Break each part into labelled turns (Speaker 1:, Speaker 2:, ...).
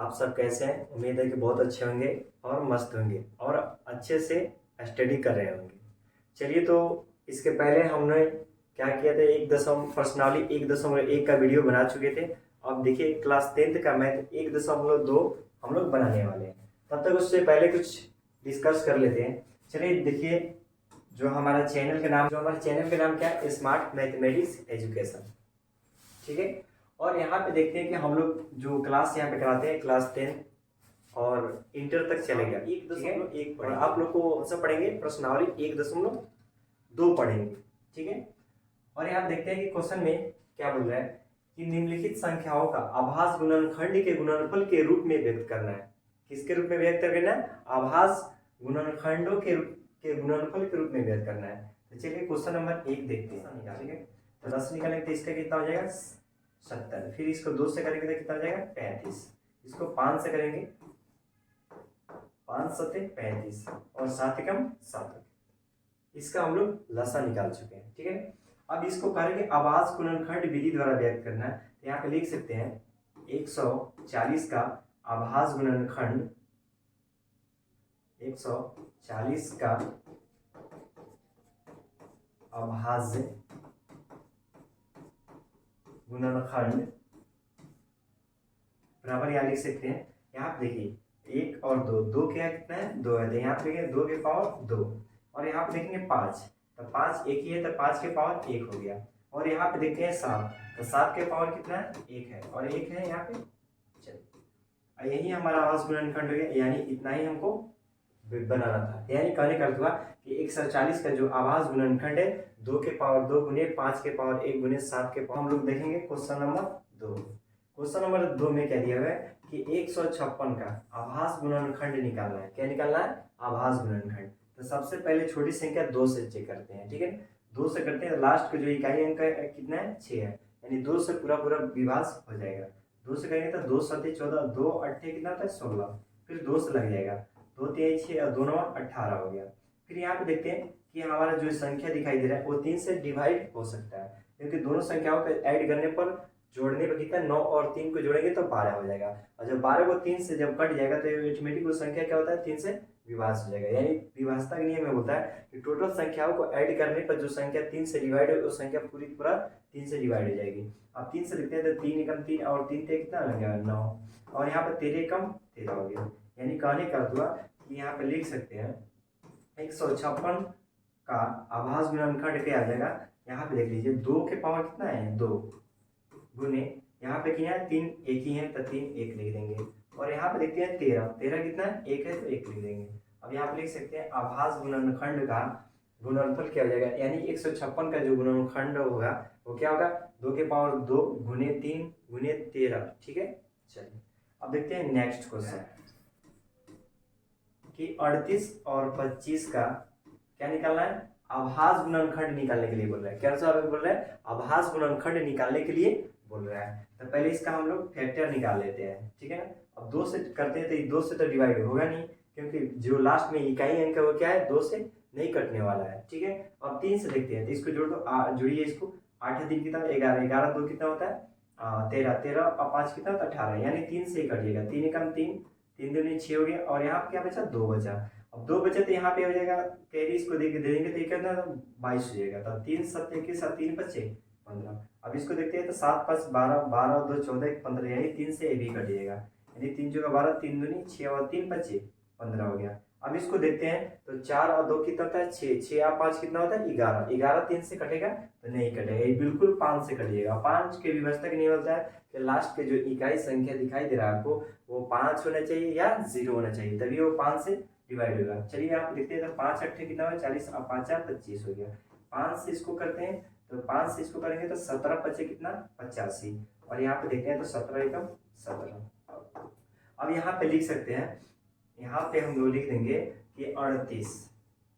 Speaker 1: आप सब कैसे हैं? उम्मीद है कि बहुत अच्छे होंगे और मस्त होंगे और अच्छे से स्टडी कर रहे होंगे। चलिए, तो इसके पहले हमने क्या किया था, 1.1 का वीडियो बना चुके थे। अब देखिए, क्लास 10th का मैथ 1.2 हम लोग बनाने वाले हैं। तब तक उससे पहले कुछ डिस्कस कर लेते हैं। चलिए देखिए, जो हमारे चैनल का नाम क्या है, स्मार्ट मैथमेटिक्स एजुकेशन। ठीक है। और यहाँ पे देखते हैं कि हम लोग जो क्लास यहाँ पे कराते हैं, क्लास 10 और इंटर तक चलेगा। 1.1 और आप लोग को सब पढ़ेंगे प्रश्नावली 1.2 पढ़ेंगे। ठीक है। और यहाँ देखते हैं कि क्वेश्चन में क्या बोल रहा है कि निम्नलिखित संख्याओं का आभास गुणनखंड के गुणनफल के रूप में व्यक्त करना है। किसके रूप में व्यक्त करना है? आभास गुणनखंडों के गुणनफल के रूप में व्यक्त करना है। तो चलिए क्वेश्चन नंबर 1 देखते हैं। ठीक है। तो 10 निकालेंगे तो इसका कितना हो जाएगा? 70। फिर इसको 2 से करेंगे तो कितना हो जाएगा? 35। इसको 5 से करेंगे, 5 7 35 और 7 एकम 7। इसका हम लोग लसा निकाल चुके हैं। ठीक है। अब इसको करेंगे आभास गुणनखंड विधि द्वारा व्यक्त करना है। तो यहाँ पे लिख सकते हैं 140 का आभास गुणनखंड, 140 का अभाज्य गुणनखंड बराबर यहाँ लिख सकते हैं। यहाँ पे देखिए 1 और 2, 2 क्या कितना है? 2 है। तो यहाँ पे देखिए 2 के पावर 2 और यहाँ पे देखेंगे 5, तो 5 एक ही है, तो 5 के पावर 1 हो गया। और यहाँ पे देखते हैं 7, तो 7 के पावर कितना है? 1 है और 1 है यहाँ पे। चलिए, यही हमारा आभास गुणनखंड हो गया। यानी इतना ही हमको बनाना था। यानी कहने का अर्थ हुआ कि 140 का जो आभास गुणनखंड है, 2 के पावर 2 गुने 5 के पावर 1 गुने 7 के पावर। हम लोग देखेंगे क्वेश्चन नंबर 2। क्वेश्चन नंबर 2 में क्या दिया हुआ है कि 156 का आभास गुणनखंड निकालना है। क्या निकालना है? आभास गुणनखंड। तो सबसे पहले छोटी संख्या 2 से चेक करते हैं। ठीक है। 2 से करते हैं, लास्ट का जो इकाई अंक है कितना है? 6 है। यानी 2 से पूरा विभाज्य हो जाएगा। 2 से करेंगे तो 2 7 14, 2 8 कितना होता है? 16। फिर 2 से लग जाएगा, 2 3 6 और 2 9 18 हो गया। फिर यहाँ पे देखते हैं कि हमारा जो संख्या दिखाई दे रहा है वो 3 से डिवाइड हो सकता है, क्योंकि दोनों संख्याओं को ऐड करने पर, जोड़ने पर कितना, 9 और 3 को जोड़ेंगे तो 12 हो जाएगा। और जब 12 को 3 से जब कट जाएगा तो ऑटोमेटिक वो संख्या क्या होता है? 3 से विभाज्य हो जाएगा। यानी विभाज्यता के नियम में होता है कि टोटल संख्याओं को ऐड करने पर जो संख्या 3 से डिवाइड हो, वो संख्या पूरा 3 से डिवाइड हो जाएगी। अब 3 से लिखते हैं तो 3 एकम 3 और 3 ते कितना लग गया? 9 और यहाँ पे 13 एकम 13 हो गया। यानी कहने का अर्थ हुआ कि यहाँ पे लिख सकते हैं 156 का आभास गुणनखंड क्या आ जाएगा? यहाँ पे देख लीजिए 2 के पावर कितना है? 2 गुने, यहाँ पे कितना है? 3 एक ही है तो 3 1 लिख देंगे। और यहाँ पे देखते हैं 13 कितना है? 1 है तो 1 लिख देंगे। अब यहाँ पे लिख सकते हैं आभास गुणनखंड का गुणनफल क्या हो जाएगा? यानी 156 का जो गुणनखंड होगा वो क्या होगा? 2 के पावर 2 गुने 3 गुने 13। ठीक है। चलिए, अब देखते हैं नेक्स्ट क्वेश्चन कि 38 और 25 का क्या निकालना है? आभास गुणनखंड निकालने के लिए बोल रहा है। क्या बोल रहा है? आभास गुणनखंड निकालने के लिए बोल रहा है। तो पहले इसका हम लोग फैक्टर निकाल लेते हैं। ठीक है ना। अब 2 से करते हैं तो 2 से तो डिवाइड होगा नहीं, क्योंकि जो लास्ट में इकाई अंक है वो क्या है? 2 से नहीं कटने वाला है। ठीक है। अब 3 से देखते हैं तो इसको जोड़ दो, जोड़िए इसको। 8 3 कितना? 11, 11 2 कितना होता है? 13, 13 और 5 कितना होता है? 18। यानी 3 से ही कटिएगा। 3 एकम 3, 3 दूनी 6 हो गया। और यहाँ पे क्या बचा? 2 बचा। अब 2 बचे तो यहाँ पे हो जाएगा, कैरी इसको दे देंगे तो कितना 22 हो जाएगा। तो 3 7 21 और 3 बचे 15। अब इसको देखते हैं तो 7 5 12, 12 2 14 15, यानी 3 से ये भी कट जाएगा। यानी 3 चौका 12, 3 दूनी 6 और 3 बचे 15 हो गया। अब इसको देखते हैं तो 4 और 2 कितना होता है? 6, 6 और 5 कितना होता है? 11, 11 3 से कटेगा तो नहीं कटेगा, ये बिल्कुल 5 से कटिएगा। 5 के व्यवस्था के नियम होता है कि लास्ट के जो इकाई संख्या दिखाई दे रहा है आपको वो 5 होना चाहिए या 0 होना चाहिए, तभी वो 5 से डिवाइड होगा। चलिए आप देखते हैं तो 5 8 कितना हुआ? 40 और 5 25 हो गया। 5 से इसको करते हैं तो 5 से इसको करेंगे तो 17 बचे कितना? 85। और यहाँ पे देखते हैं तो 17 एकम 17। अब यहाँ पे लिख सकते हैं, यहाँ पे हम लोग लिख देंगे कि 38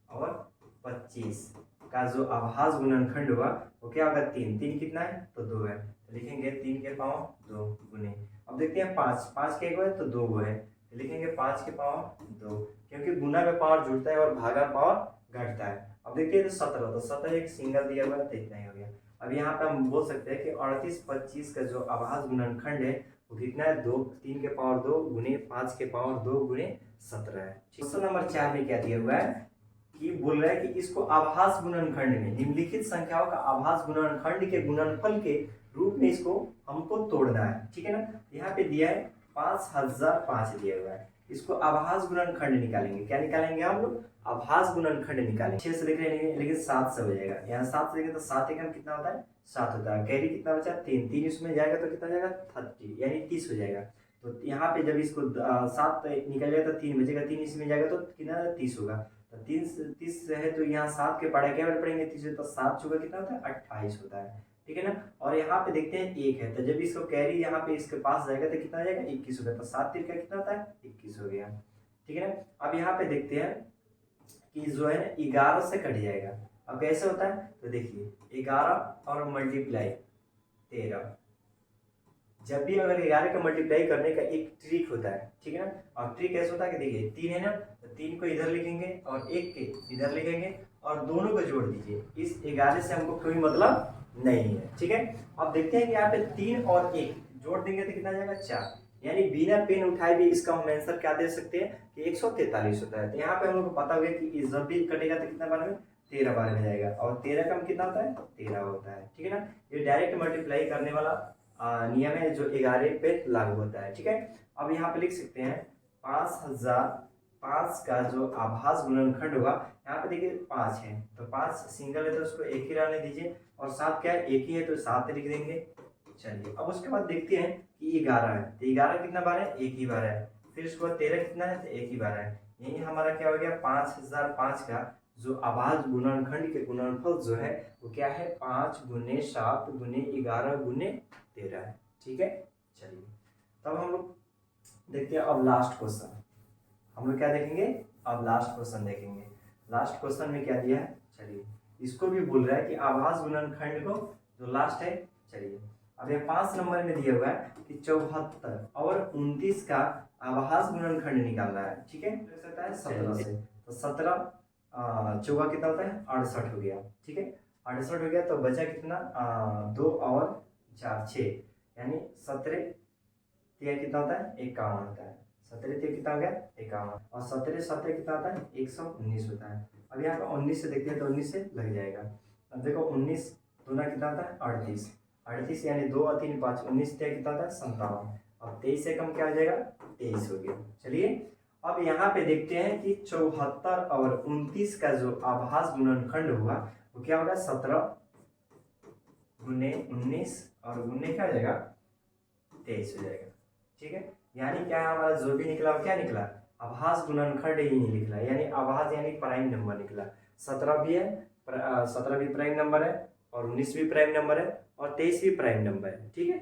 Speaker 1: और 25 का जो आभास गुणनखंड हुआ वो क्या होगा? 3 3 कितना है? तो 2 है। तो लिखेंगे 3 के पावर 2 गुने। अब देखते हैं 5 5 के 1 है तो 2 गो है, तो लिखेंगे 5 के पावर 2, क्योंकि गुना में पावर जुड़ता है और भागा पावर घटता है। अब देखिए तो 17, तो 17 एक सिंगल दिया हुआ है तो इतना ही हो गया। अब यहाँ पे हम बोल सकते हैं कि 38 25 का जो आभास गुणनखंड है वो कितना है, 2 3 के पावर 2 गुने 5 के पावर 2 गुने 17 है। क्वेश्चन नंबर 4 में क्या दिया हुआ है कि बोल रहा है कि इसको आभास गुणनखंड में निम्नलिखित संख्याओं का आभास गुणनखंड के गुणनफल के रूप में इसको हमको तोड़ना है, ठीक है ना। यहाँ पे दिया है 5005 दिया हुआ है, इसको आभास गुणनखंड निकालेंगे। क्या निकालेंगे हम लोग, आभास गुणनखंड निकालेंगे। 6 से लिख रहे हैं लेकिन 7 से हो जाएगा, यहाँ 7 से लिखेंगे तो 7 एकम कितना होता है, 7 होता है। कैरी कितना बचा, 3 3 इसमें जाएगा तो कितना जाएगा 30 यानी 30 हो जाएगा। तो यहाँ पे जब इसको 7 निकल जाएगा तो 3 बचेगा, 3 इसमें जाएगा तो कितना 30 होगा। तो 30 है तो यहाँ 7 के पढ़े क्या पढ़ेंगे 30 तो 7 चौका कितना होता है 28 होता है, ठीक है ना। और यहाँ पे देखते हैं 1 है तो जब इसको कैरी यहाँ पे इसके पास जाएगा तो कितना जाएगा 21 होगा। तो 7 3 का कितना होता है 21 हो गया, ठीक है ना। अब यहाँ पे देखते हैं कि जो है ना 11 से कट जाएगा। अब कैसे होता है तो देखिए 11 और मल्टीप्लाई 13, जब भी अगर 11 का मल्टीप्लाई करने का एक ट्रिक होता है, ठीक है ना। और ट्रिक ऐसा होता है कि देखिए 3 है ना तो 3 को इधर लिखेंगे और 1 के इधर लिखेंगे और दोनों को जोड़ दीजिए। इस 11 से हमको कोई मतलब नहीं है, ठीक है। अब देखते हैं कि यहाँ पे 3 और 1 जोड़ देंगे तो कितना जाएगा 4, यानी बिना पेन उठाए भी इसका हम आंसर क्या दे सकते हैं कि 143 होता है। तो यहाँ पे हम लोग को पता हो गया कि जब भी कटेगा तो कितना बार में 13 बार में जाएगा और 13 का कितना होता है 13 होता है, ठीक है ना। ये डायरेक्ट मल्टीप्लाई करने वाला नियम है जो 11 पे लागू होता है, ठीक है। अब यहाँ पे लिख सकते हैं 5005 का जो आभास गुणनखंड होगा, यहाँ पे देखिए 5 है तो 5 सिंगल है तो उसको एक ही रहने दीजिए और 7 क्या है एक ही है तो 7 लिख देंगे। चलिए अब उसके बाद देखते हैं कि 11 है तो 11 कितना बार है एक ही बार है, फिर उसके बाद 13 कितना है तो एक ही बार है। यही हमारा क्या हो गया 5005 का जो आभास गुणनखंड के गुणनफल जो है वो क्या है 5 गुने 7 गुने 11 गुने 13 है, ठीक है। चलिए तब हम लोग देखते हैं अब लास्ट क्वेश्चन, हम लोग क्या देखेंगे अब लास्ट क्वेश्चन देखेंगे। लास्ट क्वेश्चन में क्या दिया है, चलिए इसको भी बोल रहा है कि आभास गुणनखंड को जो लास्ट है, चलिए अब ये 5 नंबर में दिया हुआ है कि 74 और 29 का आभास गुणनखंड निकालना है, ठीक है। लग सकता है 17 से, तो 17 चौका कितना होता है 68 हो गया, ठीक है। 68 हो गया तो बचा कितना 2 और 4 6, यानी 17 3 कितना होता है 51 होता है। 17 3 कितना हो गया 51 और 17 17 कितना होता है 119 होता है। अब यहाँ पे 19 से देखते हैं तो 19 से लग जाएगा। अब देखो 19 दूना कितना होता है 38, 38 यानी 2 और 3 5, 19 कितना होता है 57। अब 23 से कम क्या हो जाएगा 23 हो गया। चलिए अब यहाँ पे देखते हैं कि 74 और 29 का जो आभास गुणनखंड होगा वो क्या होगा 17 गुने 19 और गुने क्या हो जाएगा 23 हो जाएगा, ठीक है। यानी क्या है हमारा जो भी निकला वो क्या निकला आभास गुणनखंड ही नहीं निकला, यानी आभास यानी प्राइम नंबर निकला। 17 भी है 17 भी प्राइम नंबर है और 19 भी प्राइम नंबर है और 23 भी प्राइम नंबर है, ठीक है।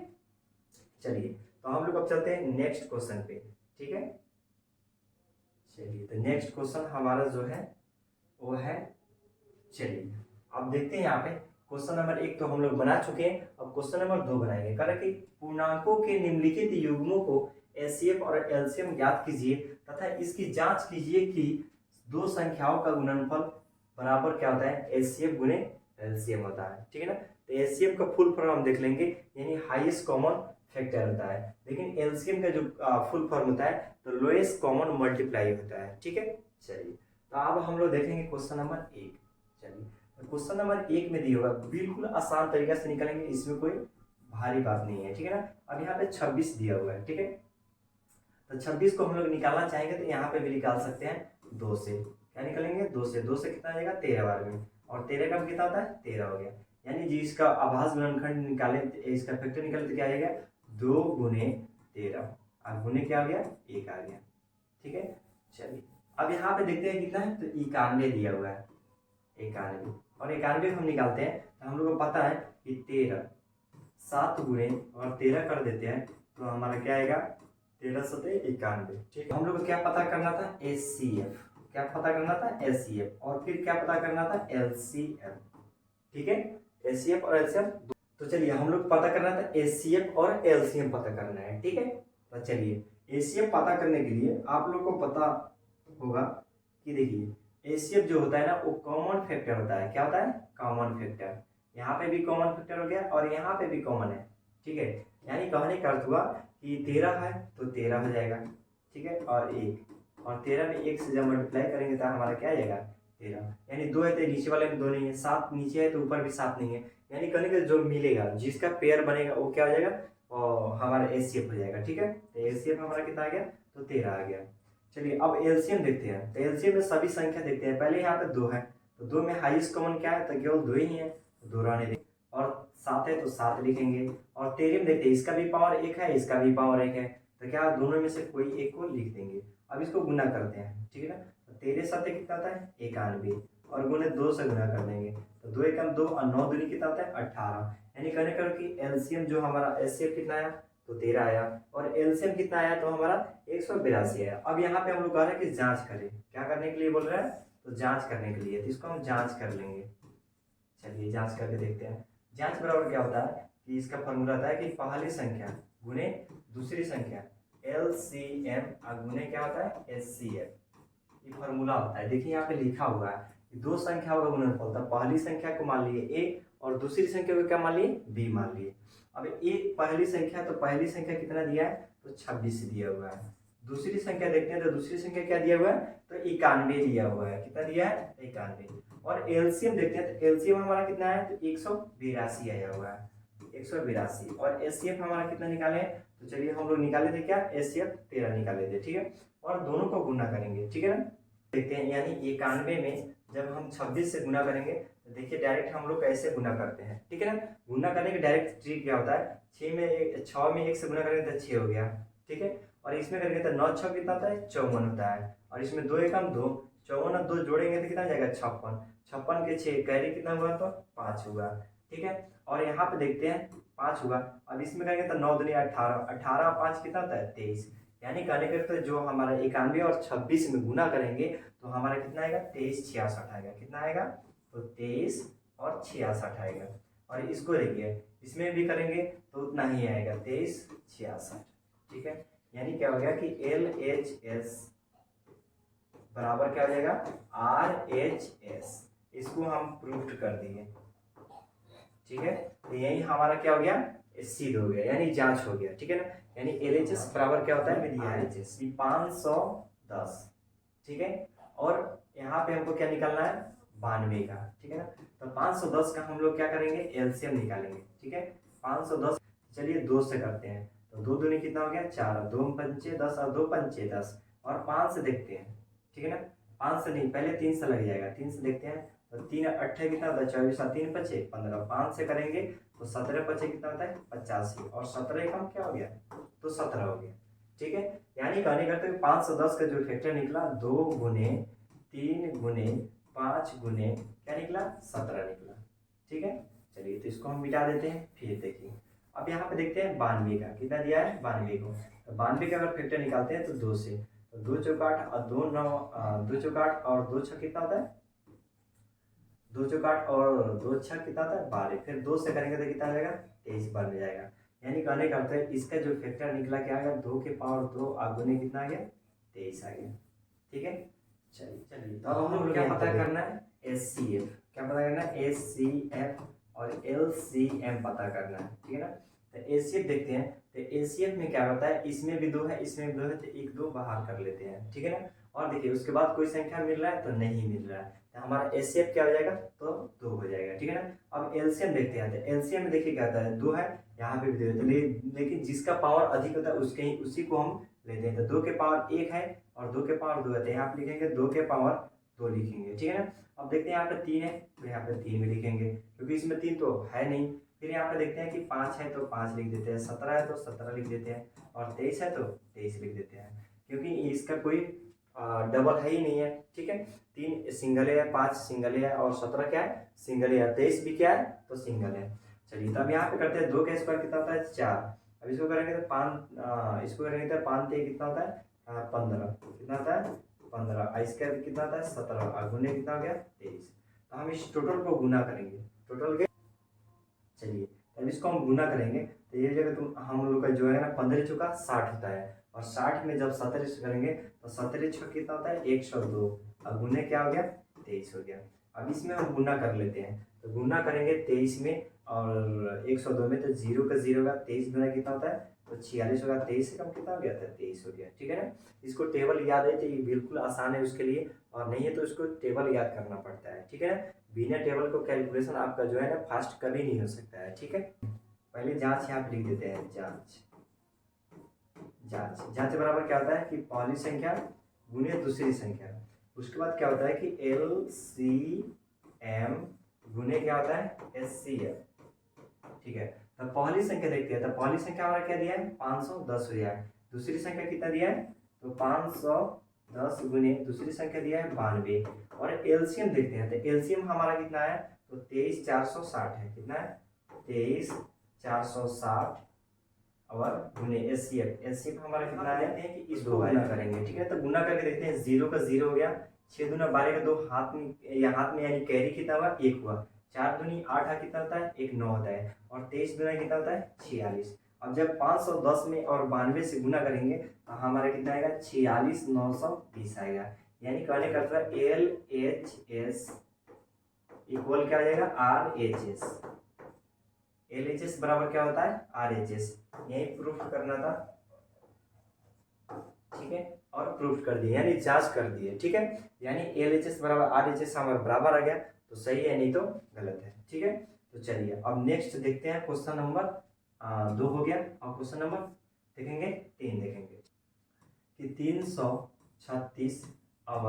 Speaker 1: चलिए तो हम लोग अब चलते हैं नेक्स्ट क्वेश्चन पे, ठीक है। चलिए तो नेक्स्ट क्वेश्चन हमारा जो है वो है, चलिए अब देखते हैं यहाँ पे क्वेश्चन नंबर 1 तो हम लोग बना चुके हैं। अब क्वेश्चन नंबर 2 बनाएंगे। कह रहा कि पूर्णांकों के निम्नलिखित युग्मों को एचसीएफ और एलसीएम ज्ञात कीजिए तथा इसकी जांच कीजिए कि दो संख्याओं का गुणनफल बराबर क्या होता है एचसीएफ गुने एलसीएम होता है, ठीक है ना। तो एचसीएफ का फुल फॉर्म हम देख लेंगे, यानी हाईएस्ट कॉमन फैक्टर होता है, लेकिन एलसीएम का जो फुल फॉर्म होता है तो लोएस्ट कॉमन मल्टीप्लाई होता है, ठीक है। चलिए तो अब हम लोग देखेंगे क्वेश्चन नंबर 1। चलिए तो क्वेश्चन नंबर 1 में दिया होगा बिल्कुल आसान तरीके से निकालेंगे, इसमें कोई भारी बात नहीं है, ठीक है ना। अब यहाँ पे 26 दिया हुआ है, ठीक है। तो 26 को हम लोग निकालना चाहेंगे तो यहाँ पे भी निकाल सकते हैं 2 से। क्या निकालेंगे 2 से, 2 से कितना आ जाएगा 13 बार में और 13 का कितना होता है 13 हो गया। यानी जिसका आभास गुणनखंड निकाले इसका फैक्टर निकाले तो क्या आ जाएगा 2 गुने 13 और गुने क्या आ गया 1 आ गया, ठीक है। चलिए अब यहाँ पे देखते हैं कितना है तो 91 दिया हुआ है 91 और 91 हम निकालते हैं तो हम लोग को पता है कि 13 7 गुने और 13 कर देते हैं तो हमारा क्या आएगा 13 सते 91, ठीक है। हम लोग को क्या पता करना था एचसीएफ, क्या पता करना था एचसीएफ और फिर क्या पता करना था एलसीएम, ठीक है। एचसीएफ और एलसीएम तो चलिए हम लोग पता करना था एचसीएफ और एलसीएम पता करना है, ठीक है। तो चलिए एचसीएफ पता करने के लिए आप लोग को पता होगा कि देखिए एचसीएफ जो होता है ना वो कॉमन फैक्टर होता है। क्या होता है कॉमन फैक्टर, यहाँ पे भी कॉमन फैक्टर हो गया और यहाँ पे भी कॉमन है, ठीक है। यानी कहने का अर्थ हुआ कि 13 है तो 13 हो जाएगा, ठीक है, और 1, और 13 में 1 से जब मल्टीप्लाई करेंगे तो हमारा क्या आ जाएगा 13, यानी 2 है तो नीचे वाले में 2 नहीं है, 7 नीचे है तो ऊपर भी 7 नहीं है, यानी कहने का जो मिलेगा जिसका पेयर बनेगा वो क्या हो जाएगा और हमारा एचसीएफ हो जाएगा, ठीक है। तो एचसीएफ हमारा कितना आ गया तो 13 आ गया। चलिए अब एलसीएम देखते हैं, तो एलसीएम में सभी संख्या देखते हैं। पहले यहाँ पे 2 है तो 2 में हाईएस्ट कॉमन क्या है तो केवल 2 ही है, तो 2 रहने देंगे, और 7 है तो 7 लिखेंगे, और 13 में देखते हैं इसका भी पावर 1 है इसका भी पावर 1 है, तो क्या दोनों में से कोई एक को लिख देंगे। अब इसको गुना करते हैं, ठीक है ना, तो 13 7 कितना आता है 91, और गुने 2 से गुना कर देंगे तो 2 एकम 2 और 9 दूनी कितना होता है 18, यानी कहने का कि एलसीएम जो हमारा एचसीएफ कितना आया तो 13 आया, और एलसीएम कितना आया तो हमारा 182 आया। अब यहाँ पे हम लोग कह रहे हैं कि जांच करें, क्या करने के लिए बोल रहे हैं तो जांच करने के लिए, तो इसको हम जांच कर लेंगे। चलिए जांच करके देखते हैं। जांच बराबर क्या होता है कि इसका फॉर्मूला होता है कि पहली संख्या गुने दूसरी संख्या एलसीएम गुने क्या होता है एचसीएफ, ये फॉर्मूला होता है। देखिए यहाँ पे लिखा हुआ है कि दो संख्याओं का गुणनफल था, पहली संख्या को मान लिए a और दूसरी संख्या को क्या मान लिए b मान लिए। अब एक पहली संख्या, तो पहली संख्या कितना दिया है तो 26 दिया हुआ है। दूसरी संख्या देखते हैं तो दूसरी संख्या क्या दिया हुआ है तो 91 दिया हुआ है, कितना दिया है 91। और एलसीएम देखते हैं तो एलसीएम हमारा कितना है तो 182 आया हुआ है, 182, और एचसीएफ हमारा कितना निकाले तो चलिए हम लोग निकाले थे क्या एचसीएफ 13 निकाले थे, ठीक है, और दोनों को गुना करेंगे, ठीक है ना। देखते हैं यानी 91 में जब हम 26 से गुना करेंगे तो देखिए डायरेक्ट हम लोग कैसे गुना करते हैं, ठीक है ना। गुना करने के डायरेक्ट ट्रिक क्या होता है 6 में 1 से गुना करेंगे तो 6 हो गया, ठीक है, और इसमें करेंगे तो 9 6 कितना होता है 54 होता है, और इसमें 2 एकम 2, 54 और 2 जोड़ेंगे तो कितना जाएगा 56, 56 के 6 कैरी कितना हुआ तो 5 हुआ, ठीक है। और यहाँ पे देखते हैं 5 हुआ, अब इसमें करेंगे तो 9 दूनी 18, 18 और 5 कितना होता है 23, यानी कहने के तो जो हमारा 91 और 26 में गुना करेंगे तो हमारा कितना आएगा 23 66 आएगा, कितना आएगा तो 23 और 66 आएगा। और इसको देखिए इसमें भी करेंगे तो उतना ही आएगा 23 66, ठीक है, यानी क्या हो गया कि LHS बराबर क्या हो जाएगा RHS, इसको हम प्रूफ कर दिए, ठीक है। तो यही हमारा क्या हो गया सिद्ध हो गया, यानी जांच हो गया, ठीक है ना। यानी LHS बराबर क्या होता है RHS 510, ठीक है, और यहाँ पे हमको क्या निकालना है 92 का, ठीक है ना। तो 510 का हम लोग क्या करेंगे एलसीएम निकालेंगे, ठीक है। 510 चलिए 2 से करते हैं, तो 2 दूनी कितना हो गया 4, 2 पंचे 10 और 2 पंचे 10, और 5 से देखते हैं, ठीक है ना। 5 से नहीं पहले 3 से लग जाएगा, 3 से देखते हैं तो 3 8 कितना होता है 24 और 3 5 15, 5 से करेंगे तो 17 5 कितना होता है 85, और 17 कम क्या हो गया तो 17 हो गया, ठीक है। यानी कहने करते 510 का जो फैक्टर निकला 2 गुने 3 गुने 5 गुने क्या निकला 17 निकला, ठीक है। चलिए तो इसको हम मिटा देते हैं, फिर देखिए अब यहाँ पे देखते हैं 92 का कितना दिया है 92 को, तो 92 का अगर फैक्टर निकालते हैं तो 2 से, तो 2 चौका 8 और 2 9 2 चौका 8 और 2 6 कितना होता है 2 चौका 8 और 2 6 कितना होता है 12, फिर 2 से करेंगे तो कितना आ जाएगा 23 बार में जाएगा। यानी कहने का अर्थ है इसका जो फैक्टर निकला क्या आ गया 2 के पावर 2 आगुने कितना आ गया 23 आ गया, ठीक है। चलिए तो अब हम लोग क्या पता करना है एचसीएफ, क्या पता करना है एचसीएफ और एलसीएम पता करना है, ठीक है ना। तो एचसीएफ देखते हैं, तो एचसीएफ में क्या होता है इसमें भी 2 है इसमें भी 2 है, तो 1 2 बाहर कर लेते हैं, ठीक है ना। और देखिए उसके बाद कोई संख्या मिल रहा है तो नहीं मिल रहा है, तो हमारा एचसीएफ क्या हो जाएगा तो 2 हो जाएगा, ठीक है ना। अब एलसीएम देखते हैं, तो एलसीएम में देखिए क्या होता है 2 है यहाँ पे भी 2 है, तो लेकिन जिसका पावर अधिक होता है उसके ही उसी को हम लेते हैं, तो 2 के पावर 1 है और 2 के पावर 2 है, तो यहाँ पे लिखेंगे 2 के पावर 2 लिखेंगे, ठीक है ना। अब देखते हैं यहाँ पे 3 है तो यहाँ पे 3 भी लिखेंगे क्योंकि इसमें 3 तो है नहीं। फिर यहाँ पे देखते हैं कि 5 है तो 5 लिख देते हैं, 17 है तो 17 लिख देते हैं, और 23 है तो 23 लिख देते हैं, क्योंकि इसका कोई डबल है ही नहीं है, ठीक है। 3 सिंगल है, 5 सिंगल है, और 17 क्या है सिंगल है, 23 भी क्या है तो सिंगल है। चलिए तो अब यहाँ पे करते हैं 2 का स्क्वायर कितना होता है 4, अब इसको करेंगे तो 5 इसको करेंगे तो 5 कितना होता है 15, कितना होता है 15, इसका कितना होता है 17, और गुने कितना हो गया 23, तो हम इस टोटल को गुना करेंगे, टोटल के चलिए अब इसको हम गुना करेंगे तो ये जगह तुम हम लोग का जो है ना 15 चौका 60 होता है, और 60 में जब 17 से करेंगे तो 17 छः कितना होता है 102, और गुने क्या हो गया 23 हो गया। अब इसमें हम गुना कर लेते हैं, तो गुना करेंगे 23 में और 102 में, तो 0 का 0 का 23 गुना कितना होता है, तो 46 होगा। 23 से कम कितना हो गया था, 23 हो गया। ठीक है ना। इसको टेबल याद है तो ये बिल्कुल आसान है उसके लिए, और नहीं है तो इसको टेबल याद करना पड़ता है। ठीक है ना। बिना टेबल को कैलकुलेशन आपका जो है ना फास्ट कभी नहीं हो सकता है। ठीक है। पहले जांच यहाँ पे लिख देते हैं, जांच। जांच जांच बराबर क्या होता है कि पहली संख्या गुने दूसरी संख्या, उसके बाद क्या होता है कि LCM गुने क्या होता है, SCF। ठीक है। तो पहली संख्या देखते हैं, तो पहली संख्या हमारा क्या दिया है, 510 दिया है। दूसरी संख्या कितना दिया है, तो 510 गुने दूसरी संख्या दिया है 92। और एलसीएम देखते हैं, तो एलसीएम हमारा कितना है, तो 23460 है। कितना है, 23460 और गुने एससीएफ हमारा कितना है कि इसको गुना करेंगे। ठीक है। तो गुना करके देखते हैं, 0 का 0 हो गया, 6 दूना 12 का 2 हाथ में, या हाथ में यानी कैरी कितना हुआ, 1 हुआ। 4 दूनी 8 कितना होता है, 1 9 होता है। और 23 दूना कितना होता है, 46। अब जब 510 में और 92 से गुना करेंगे तो हमारा कितना आएगा, 46920 आएगा। यानी कहने का अर्थ है LHS इक्वल क्या आ जाएगा, RHS। LHS बराबर क्या होता है, RHS। यही प्रूफ करना था। ठीक है। और प्रूफ कर दिए, यानी जांच कर दिए। ठीक है। यानी LHS बराबर RHS हमारा बराबर आ गया, तो सही है, नहीं तो गलत है। ठीक है। तो चलिए अब नेक्स्ट देखते हैं, क्वेश्चन नंबर 2 हो गया। और क्वेश्चन नंबर देखेंगे 3 देखेंगे कि 336 और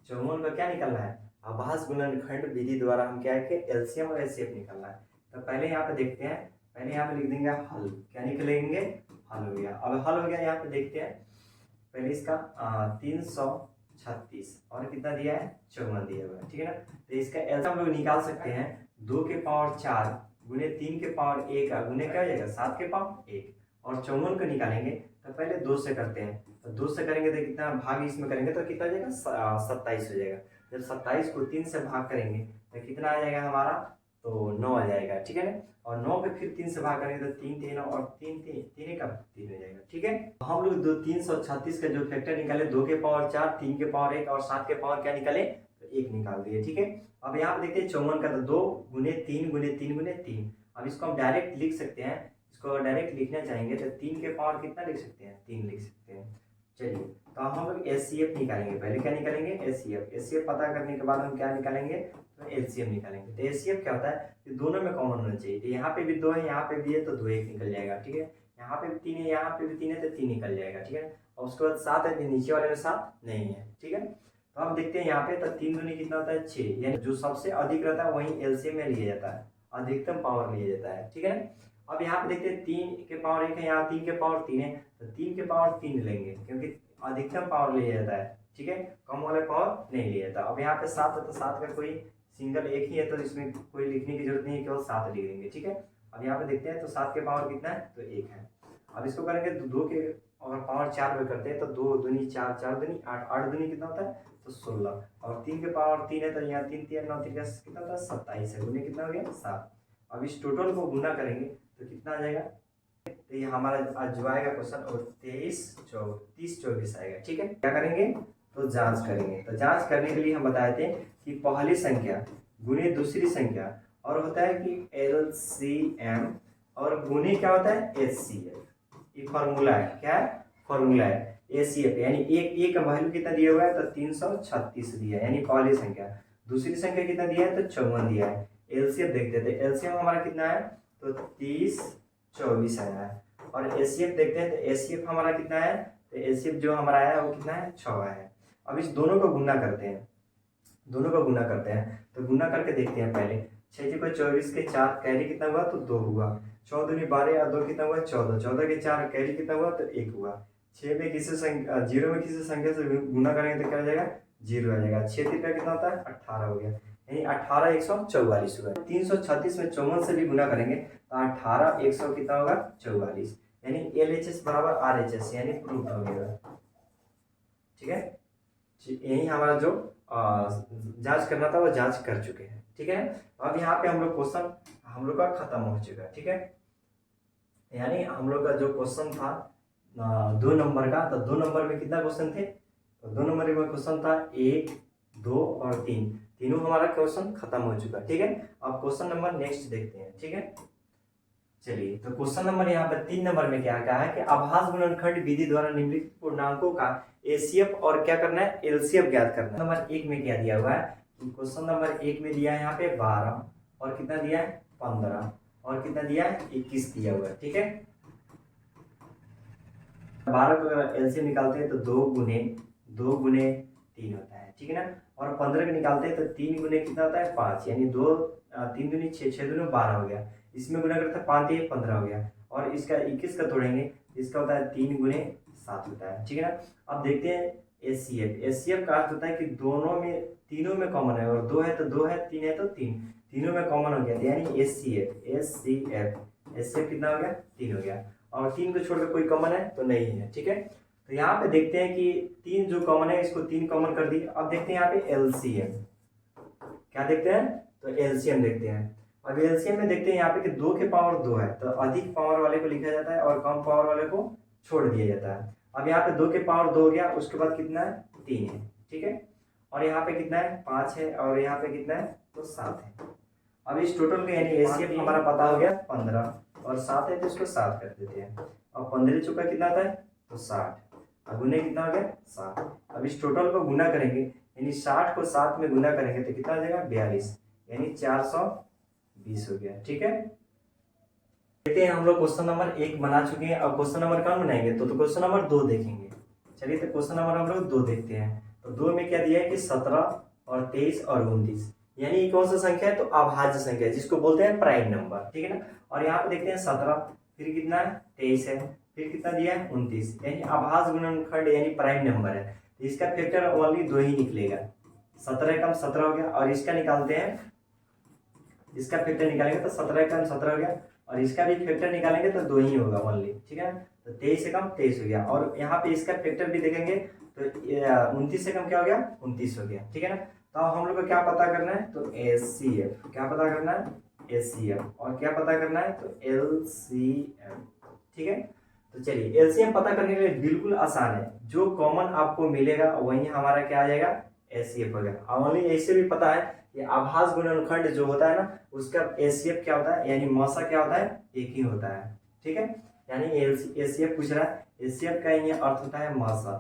Speaker 1: 54 का क्या निकलना है, आभास गुणनखंड विधि द्वारा हम क्या है कि एलसीएम और एचसीएफ निकालना है। तो पहले यहाँ पे देखते हैं, पहले यहाँ पे लिख देंगे हल। क्या निकलेंगे, हल हो गया। अब हल हो गया, यहाँ पे देखते हैं पहले इसका 336 और कितना दिया है, 54 दिया हुआ है। ठीक है ना। तो इसका एलसीएम हम लोग निकाल सकते हैं, 2 के पावर 4 गुने 3 के पावर 1 गुने क्या हो जाएगा, 7 के पावर 1। और 54 को निकालेंगे तो पहले 2 से करते हैं, तो 2 से करेंगे तो कितना भाग इसमें करेंगे तो कितना हो जाएगा, 27 हो जाएगा। जब 27 को 3 से भाग करेंगे तो कितना आ जाएगा हमारा, तो 9 आ जाएगा। ठीक है ना। और 9 पे फिर 3 से भाग करेंगे तो 3 3 और 3 3 का 3 हो जाएगा। ठीक है। तो हम लोग 336 का जो फैक्टर निकाले, 2 के पावर 4 3 के पावर 1 और 7 के पावर क्या निकाले, तो 1 निकाल दिए। ठीक है। अब यहाँ पे देखते हैं 54 का, तो 2 गुने 3 गुने 3 गुने 3। अब इसको हम डायरेक्ट लिख सकते हैं, इसको डायरेक्ट लिखना चाहेंगे तो 3 के पावर कितना लिख सकते हैं, 3 लिख सकते हैं। चलिए तो हम लोग एचसीएफ निकालेंगे। पहले क्या निकालेंगे, एचसीएफ पता करने के बाद हम क्या निकालेंगे, तो एलसीएम निकालेंगे। तो एचसीएफ क्या होता है कि दोनों में कॉमन होना चाहिए। तो यहाँ पे भी 2 है, यहाँ पे भी है, तो 2 1 निकल जाएगा। ठीक है। यहाँ पे भी 3 है, यहाँ पे भी 3 है, तो 3 निकल जाएगा। ठीक है। और उसके बाद 7 है, नीचे वाले में 7 नहीं है। ठीक है। तो हम देखते हैं यहाँ पे, तो 3 दूनी कितना होता है, 6। यानी जो सबसे अधिक रहता है वही एलसीएम में लिया जाता है, अधिकतम पावर लिया जाता है। ठीक है ना। अब यहाँ पे देखते हैं 3 के पावर 1 है, यहाँ 3 के पावर 3 है, तो 3 के पावर 3 लेंगे क्योंकि अधिकतम पावर लिया जाता है। ठीक है। कम वाले पावर नहीं लिया जाता। अब यहाँ पे 7 है, तो 7 का कोई सिंगल एक ही है, तो इसमें कोई लिखने की जरूरत नहीं है, केवल 7 लिख देंगे। ठीक है। अब यहाँ पे देखते हैं, तो 7 के पावर कितना है, तो 1 है। अब इसको करेंगे तो 2 के अगर पावर 4 पे करते हैं तो 2 दूनी 4 4 दूनी 8 8 दूनी कितना होता है, तो 16। और 3 के पावर 3 है, तो यहाँ 3 3 9 3 का कितना होता है, 27 है। गुने कितना हो गया, 7। अब इस टोटल को गुना करेंगे तो कितना आ जाएगा, तो ये हमारा आज जो आएगा क्वेश्चन, और 30 24 आएगा। ठीक है। क्या करेंगे, तो जांच करेंगे। तो जांच करने के लिए हम बताए थे कि पहली संख्या गुने दूसरी संख्या, और होता है कि LCM, और गुने क्या होता है, HCF। ये फॉर्मूला है, क्या है, फॉर्मूला है ACF। यानी एक का वैल्यू कितना दिया हुआ है, तो 336 दिया है, यानी पहली संख्या। दूसरी संख्या कितना दिया है, तो 54 दिया है। एलसीएफ देखते थे, एलसीएम हमारा कितना है, तो 30 24 आया है। और एचसीएफ देखते हैं, तो एचसीएफ हमारा कितना है, तो एचसीएफ जो हमारा आया है वो कितना है, 6 है। अब इस दोनों को गुना करते हैं, दोनों को गुना करते हैं। तो गुना करके देखते हैं पहले, 6 को 24 के 4 कैरी कितना हुआ, तो 2 हुआ। 14 दूनी 12 और 2 कितना हुआ, 14। 14 के 4 कैरी कितना हुआ, तो 1 हुआ। 6 में किसी संख्या 0 में किसी संख्या से गुना करेंगे तो क्या हो जाएगा, 0 आ जाएगा। 6 3 कितना होता है, 18 हो गया। यानी 18 144 हुआ। 336 में 54 से भी गुना करेंगे तो 18 100 कितना होगा, 44। यानी LHS बराबर RHS, यानी प्रूफ हो गया। ठीक है। यही हमारा जो जांच करना था वो जांच कर चुके हैं। ठीक है। अब यहाँ पे हम लोग क्वेश्चन हम लोग का खत्म हो चुका है। ठीक है। यानी हम लोग का जो क्वेश्चन था 2 नंबर का, तो 2 नंबर में कितना क्वेश्चन थे, तो 2 नंबर में क्वेश्चन था 1, 2 और 3, तीनों हमारा क्वेश्चन खत्म हो चुका है। ठीक है, अब क्वेश्चन नंबर नेक्स्ट देखते हैं। ठीक है, चलिए तो क्वेश्चन नंबर यहाँ पर 3 नंबर में क्या कहा है कि आभास गुणनखंड विधि द्वारा निम्नलिखित पूर्णांकों का एसीएफ और क्या करना है, एलसीएफ ज्ञात करना है। नंबर 1 में क्या दिया हुआ है, क्वेश्चन नंबर 1 में दिया है यहाँ पे 12 और कितना दिया है 15 और कितना दिया है 21 दिया हुआ है। ठीक है, 12 को अगर एलसीएम निकालते हैं तो 2 गुने 3 होता है। ठीक है ना, और 15 को निकालते हैं तो 3 गुने कितना होता है 5, यानी 2 3 दूनी 6, 6 दूनी 12 हो गया। इसमें गुना करते हैं 5 3 15 हो गया, और इसका 21 का तोड़ेंगे इसका होता है 3 गुने 7 होता है। ठीक है ना, अब देखते हैं एचसीएफ। एचसीएफ का अर्थ होता है कि दोनों में तीनों में कॉमन है, और 2 है तो 2 है, 3 है तो 3, तीनों में कॉमन हो गया, यानी एचसीएफ। एचसीएफ कितना हो गया 3 हो गया, और 3 को छोड़कर कोई कॉमन है तो नहीं है। ठीक है, तो यहाँ पे देखते हैं कि 3 जो कॉमन है इसको 3 कॉमन कर दिए। अब देखते हैं यहाँ पे एलसीएम, क्या देखते हैं, तो एलसीएम देखते हैं। अब एलसीएम में देखते हैं यहाँ पे कि 2 के पावर 2 है तो अधिक पावर वाले को लिखा जाता है और कम पावर वाले को छोड़ दिया जाता है। अब यहाँ पे 2 के पावर 2 हो गया, उसके बाद कितना है 3 है। ठीक है, और यहाँ पे कितना है 5 है, और यहाँ पे कितना है तो 7 है। अब इस टोटल का यानी एचसीएफ हमारा पता हो गया 15, और 7 है तो इसको 7 कर देते हैं, और 15 चौका कितना आता है तो 60, और गुने कितना हो गया 7। अब इस टोटल को गुना करेंगे, यानी 60 को 7 में गुना करेंगे तो कितना आ जाएगा 42, यानी 420 हो गया। ठीक है, देखते हैं हम लोग क्वेश्चन नंबर 1 बना चुके हैं। अब क्वेश्चन नंबर कौन बनाएंगे, तो क्वेश्चन नंबर 2 देखेंगे। चलिए तो क्वेश्चन नंबर हम लोग 2 देखते हैं। तो 2 में क्या दिया है कि 17 और 23 और 29, यानी ये कौन सा संख्या है, तो अभाज्य संख्या है जिसको बोलते हैं प्राइम नंबर। ठीक है ना, और यहाँ पे देखते हैं 17, फिर कितना है 23 है, फिर कितना दिया है 29, यानी अभाज्य गुणनखंड यानी प्राइम नंबर है, तो इसका फैक्टर ओनली 2 ही निकलेगा। 17 कम 17 हो गया, और इसका निकालते हैं, इसका फैक्टर निकालेंगे तो 17 कम 17 हो गया, और इसका भी फैक्टर निकालेंगे तो 2 ही होगा ओनली। ठीक है, तो 23 से कम 23 हो गया, और यहाँ पे इसका फैक्टर भी देखेंगे तो 29 से कम क्या हो गया 29 हो गया। ठीक है ना, तो हम लोग को क्या पता करना है, तो एचसीएफ, क्या पता करना है एचसीएफ, और क्या पता करना है तो एलसीएम। ठीक है, तो चलिए एलसीएम पता करने के लिए बिल्कुल आसान है, जो कॉमन आपको मिलेगा वही हमारा क्या आ जाएगा एचसीएफ हो गया। ओनली ऐसे भी पता है कि आभास गुणनखंड जो होता है ना उसका एचसीएफ क्या होता है, यानी मासा क्या होता है एक ही होता है। ठीक है, यानी एचसीएफ पूछ रहा है, एचसीएफ का ये अर्थ होता है मासा,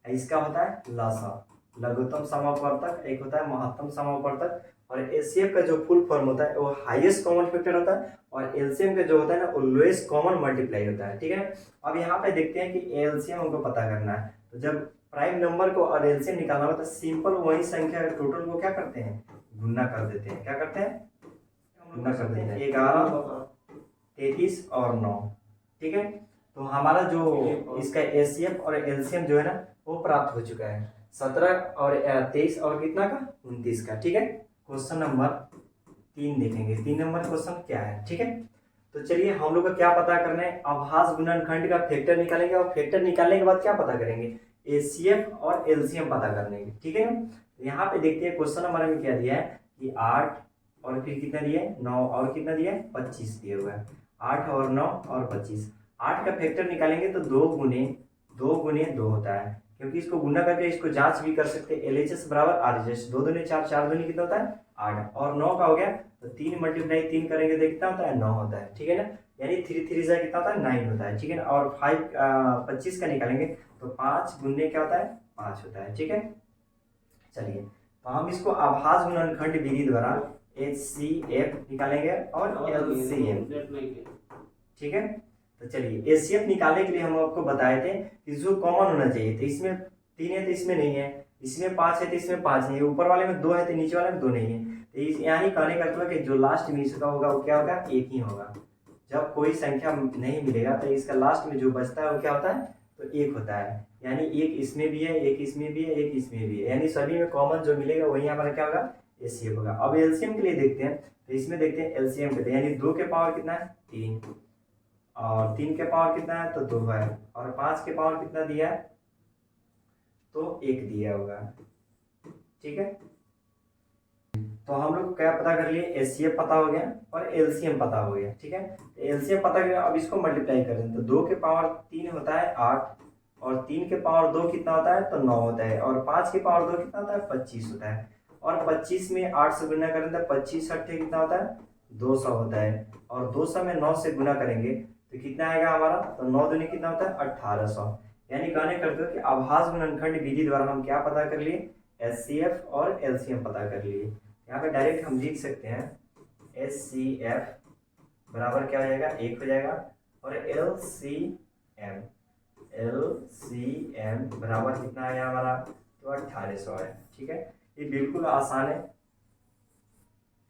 Speaker 1: इसका होता है लासा, लघुत्तम समापवर्तक, एक होता है महत्तम समापवर्तक, और एचसीएफ का जो फुल फॉर्म होता है वो हाईएस्ट कॉमन फैक्टर होता है, और एलसीएम का जो होता है ना वो लोएस्ट कॉमन मल्टीप्लाई होता है। ठीक है, अब यहाँ पे देखते हैं कि एलसीएम हमको पता करना है, तो जब प्राइम नंबर को और एलसीएम निकालना हो तो सिंपल वही संख्या टोटल को क्या करते हैं गुना कर देते हैं। क्या करते हैं गुना कर देते हैं, 11 33 और 9। ठीक है, तो हमारा जो इसका एचसीएफ और एलसीएम जो है ना वो प्राप्त हो चुका है 17 और 23 और कितना का 29 का। ठीक है, क्वेश्चन नंबर 3 देखेंगे, 3 नंबर क्वेश्चन क्या है। ठीक है, तो चलिए हम लोग को क्या पता करना है, आभास गुणनखंड का फैक्टर निकालेंगे, और फैक्टर निकालने के बाद क्या पता करेंगे एचसीएफ और एलसीएम पता करने के। ठीक है, यहाँ पे देखते हैं क्वेश्चन नंबर में क्या दिया है कि 8 और फिर कितना दिया है 9 और कितना दिया है 25 दिया हुआ है, 8 और 9 और 25। 8 का फैक्टर निकालेंगे तो 2 गुने 2 होता है, क्योंकि इसको गुना करके इसको जांच भी कर सकते हैं, LHS बराबर RHS, 2 दूनी 4, 4 दूनी कितना होता है 8, और 9 का हो गया तो 3 मल्टीप्लाई 3 करेंगे तो कितना होता है 9 होता है। ठीक है ना, यानी 3 3 से कितना होता है 9 होता है। ठीक है ना, और 25 का निकालेंगे तो 5 गुने क्या होता है 5 होता है। ठीक है, चलिए तो हम इसको आभास गुणनखंड विधि द्वारा HCF निकालेंगे और LCM। ठीक है, तो चलिए एचसीएफ निकालने के लिए हम आपको बताए थे कि जो कॉमन होना चाहिए, तो इसमें 3 है तो इसमें नहीं है, इसमें 5 है तो इसमें 5 नहीं है, ऊपर वाले में 2 है तो नीचे वाले में 2 नहीं है, तो यानी कहने का मतलब कि जो लास्ट में इसका होगा वो क्या होगा एक ही होगा। जब कोई संख्या नहीं मिलेगा तो इसका लास्ट में जो बचता है वो क्या होता है तो एक होता है, यानी एक इसमें भी है, एक इसमें भी है, एक इसमें भी है, यानी सभी में कॉमन जो मिलेगा वही हमारा क्या होगा एचसीएफ होगा। अब एलसीएम के लिए देखते हैं, तो इसमें देखते हैं एलसीएम कहते हैं, यानी 2 के पावर कितना है 3, और 3 के पावर कितना है तो 2 है, और 5 के पावर कितना दिया है तो 1 दिया होगा। ठीक है, तो हम लोग क्या पता कर लिए एचसीएफ पता हो गया और एलसीएम पता हो गया। ठीक है, एलसीएम पता कर, अब इसको मल्टीप्लाई कर दें तो 2 के पावर 3 होता है 8, और 3 के पावर 2 कितना होता है, तो 9 होता है, और 5 के पावर 2 कितना होता है, 25 होता है, और 25 में 8 से गुना करें तो 25 अट्ठे कितना होता है, 200 होता है, और 200 में 9 से गुना करेंगे तो कितना आएगा हमारा, तो 9 दूनी कितना होता है, 1800। यानी कहने करते हो कि आभास गुणनखंड विधि द्वारा हम क्या पता कर लिए, एचसीएफ और एलसीएम पता कर लिए। यहाँ पे डायरेक्ट हम लिख सकते हैं एचसीएफ बराबर क्या हो जाएगा, 1 हो जाएगा, और एलसीएम बराबर कितना आया हमारा, तो 1800 है। ठीक है, ये बिल्कुल आसान है,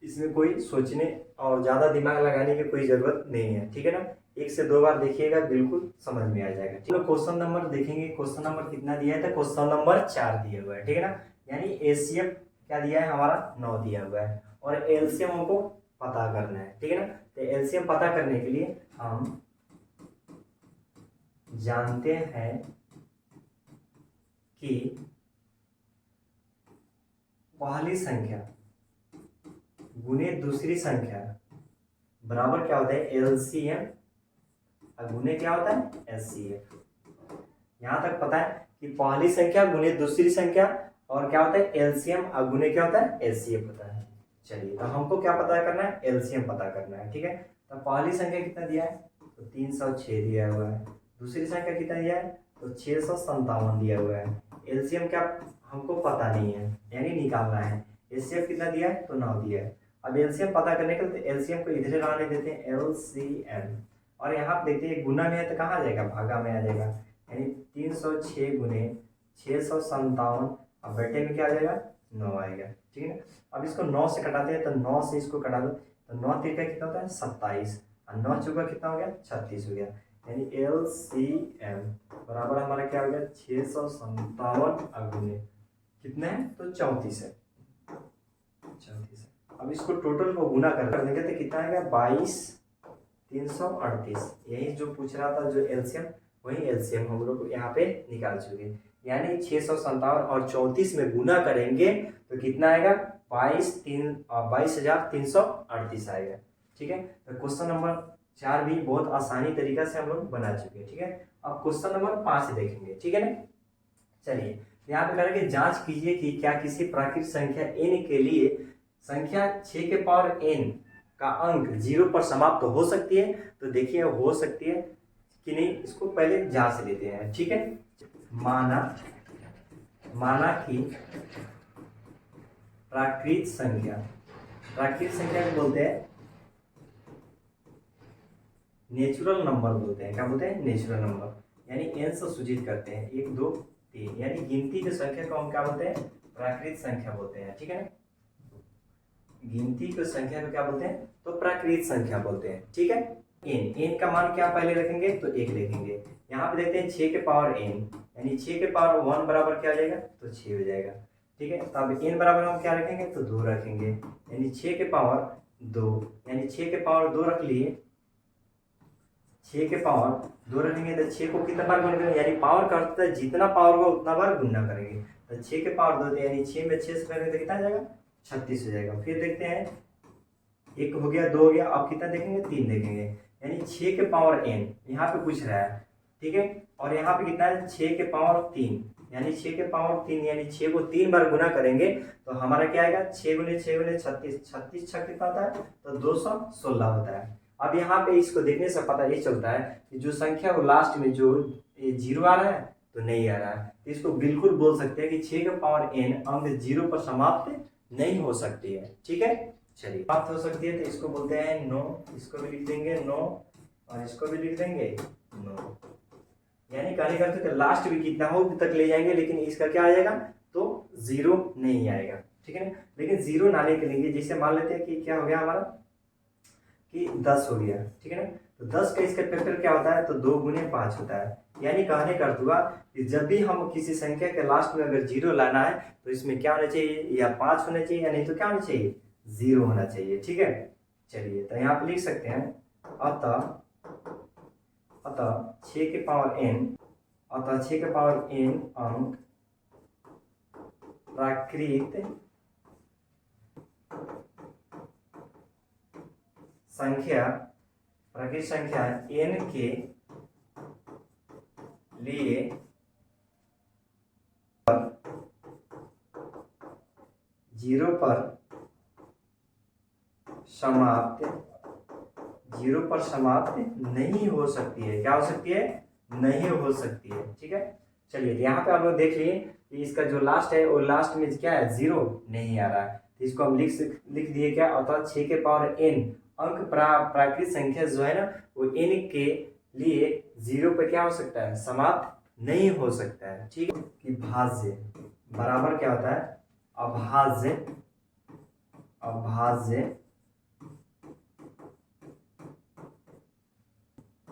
Speaker 1: इसमें कोई सोचने और ज्यादा दिमाग लगाने की कोई जरूरत नहीं है। ठीक है ना, 1 से 2 बार देखिएगा, बिल्कुल समझ में आ जाएगा। चलो क्वेश्चन नंबर देखेंगे, क्वेश्चन नंबर कितना दिया है, तो क्वेश्चन नंबर 4 दिया हुआ है। ठीक है ना, यानी एचसीएफ क्या दिया है हमारा, 9 दिया हुआ है, और एलसीएम हमको पता करना है। ठीक है ना, तो एलसीएम पता करने के लिए हम जानते हैं कि पहली संख्या गुने दूसरी संख्या बराबर क्या होता है, एलसीएम और गुने क्या होता है, एचसीएफ। यहां तक पता है कि पहली संख्या गुने दूसरी संख्या और क्या होता है, एलसीएम और गुने क्या होता है, एचसीएफ होता है। चलिए, तो हमको क्या पता करना है, एलसीएम पता करना है। ठीक है, तो पहली संख्या कितना दिया है, तो 306 दिया हुआ है, दूसरी संख्या कितना दिया है, तो 657 दिया हुआ है। एलसीएम क्या हमको पता नहीं है, यानी निकालना है। एचसीएफ कितना दिया है, तो 9 दिया है। अब एलसीएम पता करने के लिए एलसीएम को इधर लाने देते हैं, एलसीएम, और यहाँ पे देखते हैं गुना में है तो कहाँ आ जाएगा, भागा में आ जाएगा, यानी 306 गुने 657, अब बटे में क्या आ जाएगा, 9 आएगा। ठीक है ना, अब इसको 9 से कटाते हैं, तो 9 से इसको कटा दो, तो 9 तिरका कितना होता है, 27, और 9 चौका कितना हो गया, 36 हो गया, यानी एलसीएम बराबर हमारा क्या हो गया, 657 गुने कितने हैं, तो 34 है, 34 है। अब इसको टोटल को गुना कर देंगे तो कितना आएगा, 22,338। यही जो पूछ रहा था, जो एलसीएम, वही एलसीएम हम लोग यहाँ पे निकाल चुके, यानी 657 और 34 में गुना करेंगे तो कितना आएगा, 22,338 आएगा। ठीक है, तो क्वेश्चन नंबर 4 भी बहुत आसानी तरीका से हम लोग बना चुके हैं। ठीक है, अब क्वेश्चन नंबर 5 देखेंगे। ठीक है ना, चलिए यहाँ पे करेंगे, जांच कीजिए कि क्या किसी प्राकृतिक संख्या n के लिए संख्या 6 के पावर n का अंक 0 पर समाप्त हो सकती है। तो देखिए हो सकती है कि नहीं, इसको पहले जांच लेते हैं। ठीक है, माना कि प्राकृतिक संख्या को बोलते हैं नेचुरल नंबर बोलते हैं। क्या बोलते हैं, नेचुरल नंबर, यानी n से सूचित करते हैं, 1 2 3, यानी गिनती की संख्या को हम क्या बोलते हैं, प्राकृतिक संख्या बोलते हैं। ठीक है ना, गिनती की संख्या को क्या बोलते हैं, तो प्राकृतिक संख्या बोलते हैं। ठीक है, n का मान क्या पहले रखेंगे, तो 1 रखेंगे। यहाँ पे देखते हैं 6 के पावर n, यानी 6 के पावर 1 बराबर क्या हो जाएगा, तो 6 हो जाएगा। ठीक है, तो अब n बराबर हम क्या रखेंगे, तो 2 रखेंगे, यानी 6 के पावर 2, यानी 6 के पावर 2 रख लिए, 6 के पावर 2 रखेंगे तो 6 को कितना बार गुना करेंगे, यानी पावर का अर्थ है जितना पावर होगा उतना बार गुना करेंगे। तो 6 के पावर 2, यानी 6 में 6 से करेंगे तो कितना आ जाएगा, 36 हो जाएगा। फिर देखते हैं, 1 हो गया, 2 हो गया, अब कितना देखेंगे, 3 देखेंगे, यानी 6 के पावर n यहाँ पे पूछ रहा है। ठीक है, और यहाँ पे कितना है, 6 के पावर 3, यानी 6 के पावर 3, यानी 6 को 3 बार गुना करेंगे तो हमारा क्या आएगा, 6 गुने 6 गुने 36, 36 छः कितना होता है, तो 216 होता है। अब यहाँ पे इसको देखने से पता ये चलता है कि जो संख्या वो लास्ट में जो 0 आ रहा है तो नहीं आ रहा है, तो इसको बिल्कुल बोल सकते हैं कि 6 के पावर n अंक 0 पर समाप्त नहीं हो सकती है। ठीक है, चलिए बात हो सकती है, तो इसको बोलते हैं नो, इसको भी लिख देंगे नो, और इसको भी लिख देंगे नो, यानी कहने का तो लास्ट भी कितना हो तक ले जाएंगे, लेकिन इसका क्या आ जाएगा, तो 0 नहीं आएगा। ठीक है ना, लेकिन 0 ना लेके लेंगे, जैसे मान लेते हैं कि क्या हो गया हमारा, कि 10 हो गया। ठीक है ना, तो 10 का इसका फैक्टर क्या होता है, तो 2 गुने 5 होता है। यानी कहने का अर्थ हुआ कि जब भी हम किसी संख्या के लास्ट में अगर 0 लाना है तो इसमें क्या होना चाहिए, या 5 होना चाहिए, या नहीं तो क्या होना चाहिए, 0 होना चाहिए। ठीक है, चलिए तो यहाँ पे लिख सकते हैं, अतः 6 के पावर n अंक प्राकृत संख्या n के लिए जीरो पर समाप्त नहीं हो सकती है। क्या हो सकती है? नहीं हो सकती है। ठीक है, चलिए तो यहाँ पे आप लोग देख लिए कि इसका जो लास्ट है वो लास्ट में क्या है? जीरो नहीं आ रहा है, तो इसको हम लिख दिए क्या? अर्थात 6 के पावर n अंक प्राकृत संख्या जो है ना वो n के लिए जीरो पे क्या हो सकता है? समाप्त नहीं हो सकता है। ठीक है, कि भाज्य बराबर क्या होता है? अभाज्य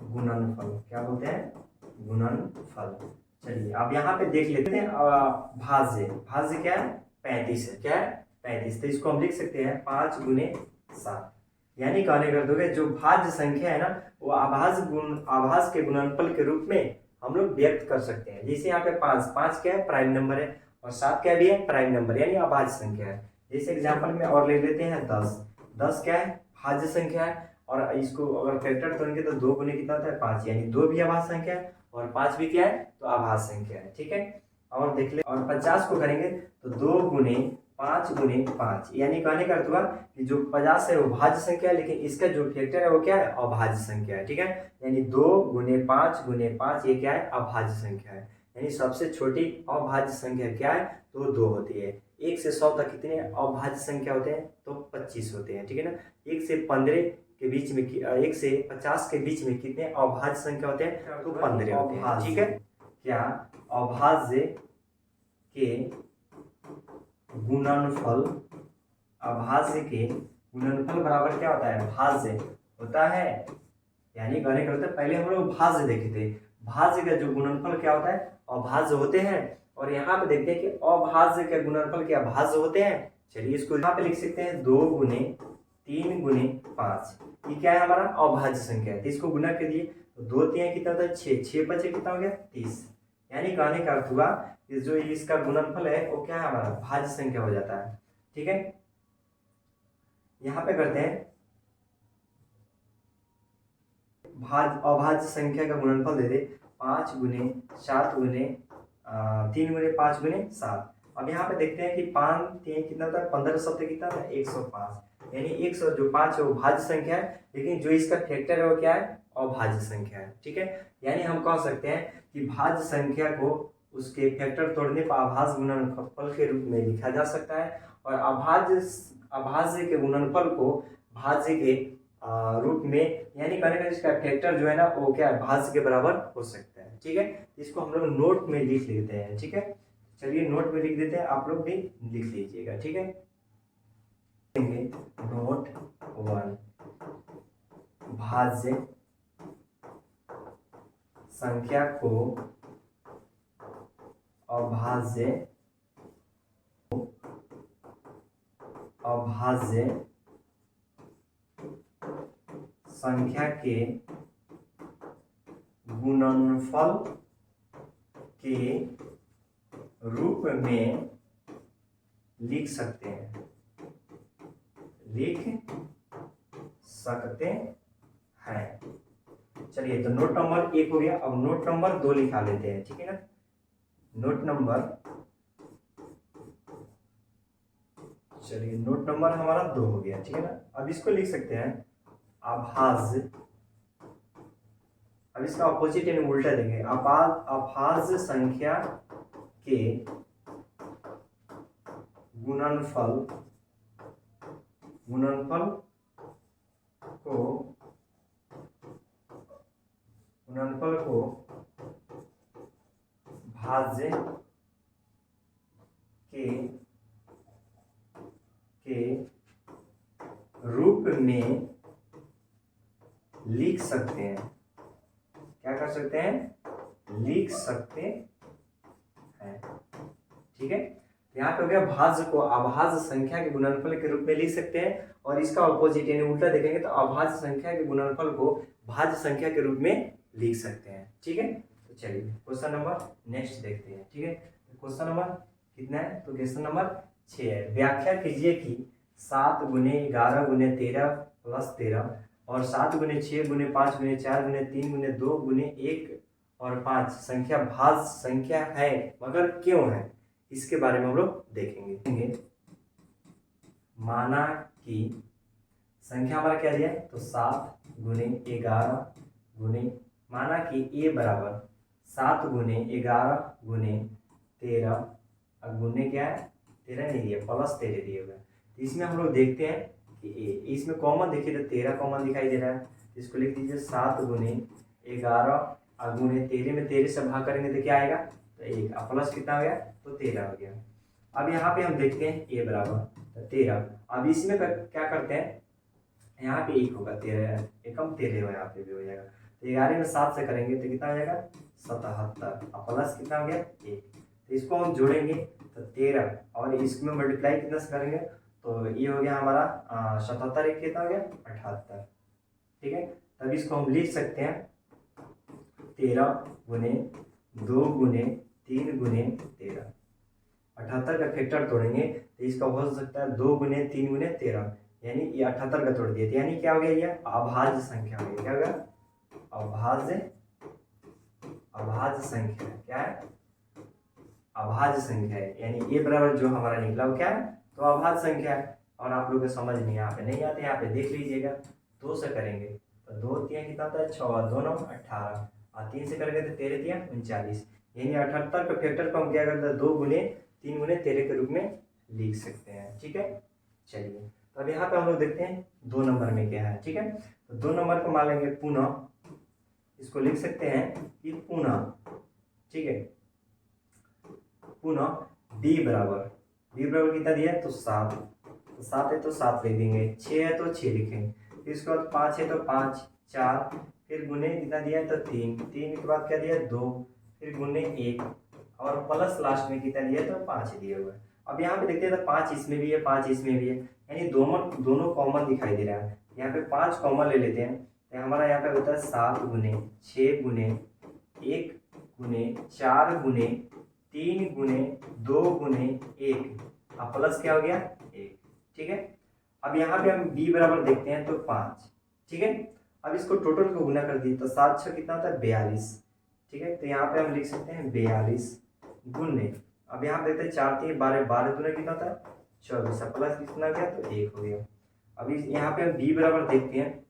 Speaker 1: गुणनफल। क्या बोलते हैं? गुणनफल। चलिए अब यहाँ पे देख लेते हैं भाज्य क्या है? 35 है। क्या है? 35। तो इसको हम लिख सकते हैं 5 गुने 7। यानी कहने कर दोगे जो भाज्य संख्या है ना वो आभास के गुणनफल के रूप में हम लोग व्यक्त कर सकते हैं। जैसे यहाँ पे 5 क्या है? प्राइम नंबर है, और 7 क्या भी है? प्राइम नंबर, यानी अभाज्य संख्या है। जैसे एग्जाम्पल में और ले लेते हैं 10 क्या है? भाज्य संख्या है, और इसको अगर फैक्टर करेंगे तो 2 गुने कितना होता है? 5, यानी 2 भी आभाज्य संख्या है और 5 भी क्या है? तो आभाज्य संख्या है। ठीक है, और देख ले, और 50 को करेंगे तो 2 गुने 5 गुने 5, यानी कहने का अर्थ हुआ कि जो 50 है वो भाज्य संख्या है, लेकिन इसका जो फैक्टर है वो क्या है? अभाज्य संख्या है। ठीक है, यानी 2 गुने 5 गुने 5 ये क्या है? अभाज्य संख्या है। यानी सबसे छोटी अभाज्य संख्या क्या है? तो 2 होती है। 1 से 100 तक कितने अभाज्य संख्या होते हैं? तो 25 होते हैं। ठीक है ना, 1 से 15 के बीच में 1 से 50 के बीच में कितने अभाज्य संख्या होते हैं? तो 15 होते हैं। ठीक है, क्या अभाज्य के गुणनफल बराबर क्या होता है? भाज्य होता है। यानी कहने का मतलब पहले हम लोग भाज्य देखे थे, भाज्य का जो गुणनफल क्या होता है? अभाज्य होते हैं। और यहाँ पे देखते हैं कि अभाज्य के गुणनफल क्या भाज्य होते हैं। चलिए इसको यहाँ पे लिख सकते हैं 2 गुने 3 गुने 5, ये क्या है? हमारा अभाज्य संख्या है। तो इसको गुना कर दिए तो 2 3 कितना होता है? 6, 6 बचे कितना हो गया? 30। यानी कहने का अर्थ हुआ कि जो इसका गुणनफल है वो क्या है? हमारा भाज्य संख्या हो जाता है। ठीक है, यहाँ पे करते हैं अभाज्य संख्या का गुणनफल दे दे 5 गुने 7 गुने 3 गुने 5 गुने 7। अब यहाँ पे देखते हैं कि 5 3 कितना होता है? 15 सप्ते कितना होता है? 105। यानी 100 जो 5 है वो भाज्य संख्या है, लेकिन जो इसका फैक्टर है वो क्या है? अभाज्य संख्या है। ठीक है, यानी हम कह सकते हैं कि भाज्य संख्या को उसके फैक्टर तोड़ने पर अभाज्य गुणनफल के रूप में लिखा जा सकता है, और अभाज्य के गुणनफल को भाज्य के रूप में, यानी कहने का इसका फैक्टर जो है ना वो क्या है? भाज्य के बराबर हो सकता है। ठीक है, इसको हम लोग नोट में लिख लेते हैं। ठीक है, चलिए नोट में लिख देते हैं, आप लोग भी लिख लीजिएगा। ठीक है, नोट 1, भाज्य संख्या को अभाज्य संख्या के गुणनफल के रूप में लिख सकते हैं। चलिए तो नोट नंबर 1 हो गया। अब नोट नंबर 2 लिखा लेते हैं। ठीक है ना, नोट नंबर हमारा 2 हो गया। ठीक है ना, अब इसको लिख सकते हैं अभाज्य, अब इसका अपोजिट यानी उल्टा देंगे, अभाज्य संख्या के गुणनफल को भाज्य के रूप में लिख सकते हैं। क्या कर सकते हैं? लिख सकते हैं। ठीक है, यहाँ पे हो गया भाज्य को अभाज्य संख्या के गुणनफल के रूप में लिख सकते हैं, और इसका ऑपोजिट यानी उल्टा देखेंगे तो अभाज्य संख्या के गुणनफल को भाज्य संख्या के रूप में लिख सकते हैं। ठीक है, तो चलिए क्वेश्चन नंबर नेक्स्ट देखते हैं। ठीक है, क्वेश्चन नंबर कितना है? तो क्वेश्चन नंबर 6 है। व्याख्या कीजिए कि 7 गुने 11 गुने 13 प्लस 13 और 7 गुने 6 गुने 5 गुने 4 गुने 3 गुने 2 गुने 1 और 5 संख्या भाज्य संख्या है, मगर क्यों है? इसके बारे में हम लोग देखेंगे। माना कि संख्या हमारा क्या दिया है, तो 7 गुने 11 गुने, माना कि ए बराबर 7 गुने 11 गुने 13, अब गुने क्या है 13 नहीं दिया, प्लस 13 दिया हुआ है। तो इसमें हम लोग देखते हैं कि इसमें कॉमन देखिए तो 13 कॉमन दिखाई दे रहा है, तो इसको लिख दीजिए 7 गुने 11 और गुने 13 में 13 से भाग करेंगे तो क्या आएगा, तो 1, अब प्लस कितना हो गया, तो 13 हो गया। अब यहाँ पे हम देखते हैं ए बराबर तो 13, अब इसमें क्या करते हैं, यहाँ पे 1 होगा, 13 एकम 13 हो, यहाँ पे भी हो जाएगा, तो 11 में 7 से करेंगे तो कितना हो जाएगा 77, अब प्लस कितना हो गया 1, तो इसको हम जोड़ेंगे तो 13 और इसमें मल्टीप्लाई कितना से करेंगे, तो ये हो गया हमारा 77, एक कितना हो गया 78, ठीक है। तब इसको हम लिख सकते हैं 13 गुने 2 गुने 3 गुने 13, 78 का फैक्टर तोड़ेंगे तो इसका हो सकता है 2 गुने 3 गुने 13, यानी ये 78 का तोड़ दिए, यानी क्या हो गया, ये अभाज्य संख्या हो गई, क्या हो गया, अभाज्य संख्या, क्या है अभाज्य संख्या है, यानी ए बराबर जो हमारा निकला वो क्या है, तो अभाज्य संख्या है। और आप लोग को समझ में यहाँ पे नहीं आते, यहाँ पे देख लीजिएगा, 2 से करेंगे तो 2 3 कितना होता है 6, 2 9 18 और 3 से करेंगे तो 13 3 39, यानी 78 के फैक्टर को हम क्या करते हैं 2 गुने 3 गुने 13 के रूप में लिख सकते हैं, ठीक है। चलिए तो अब यहाँ पे हम लोग देखते हैं 2 नंबर में क्या है, ठीक है। तो 2 नंबर को मान लेंगे पुनः, इसको लिख सकते हैं कि पुनः, ठीक है, पुनः b बराबर कितना दिया है, तो 7, तो 7 है तो 7 लिख देंगे, 6 है तो 6 लिखेंगे, फिर उसके बाद 5 है तो 5, 4, फिर गुने कितना दिया है तो 3, 3 के बाद क्या दिया है 2, फिर गुने 1 और प्लस लास्ट में कितना दिया है तो 5 दिया हुआ है। अब यहाँ पे देखते हैं तो 5 इसमें भी है 5 इसमें भी है, यानी दोनों कॉमन दिखाई दे रहा है, यहाँ पे 5 कॉमन ले लेते हैं तो हमारा यहाँ पे होता है 7 गुने 6 गुने 1 गुने 4 गुने 3 गुने 2 गुने 1 अब प्लस क्या हो गया 1, ठीक है। अब यहाँ पे हम b बराबर देखते हैं तो 5, ठीक है। अब इसको टोटल को गुना कर दिए तो 7 6 कितना होता है 42, ठीक है। तो यहाँ पे हम लिख सकते हैं 42 गुने, अब यहाँ पे देखते हैं 4 3 12, 12 गुना कितना होता है 24, प्लस कितना हो गया तो 1 हो गया। अभी यहाँ पे हम b बराबर देखते हैं,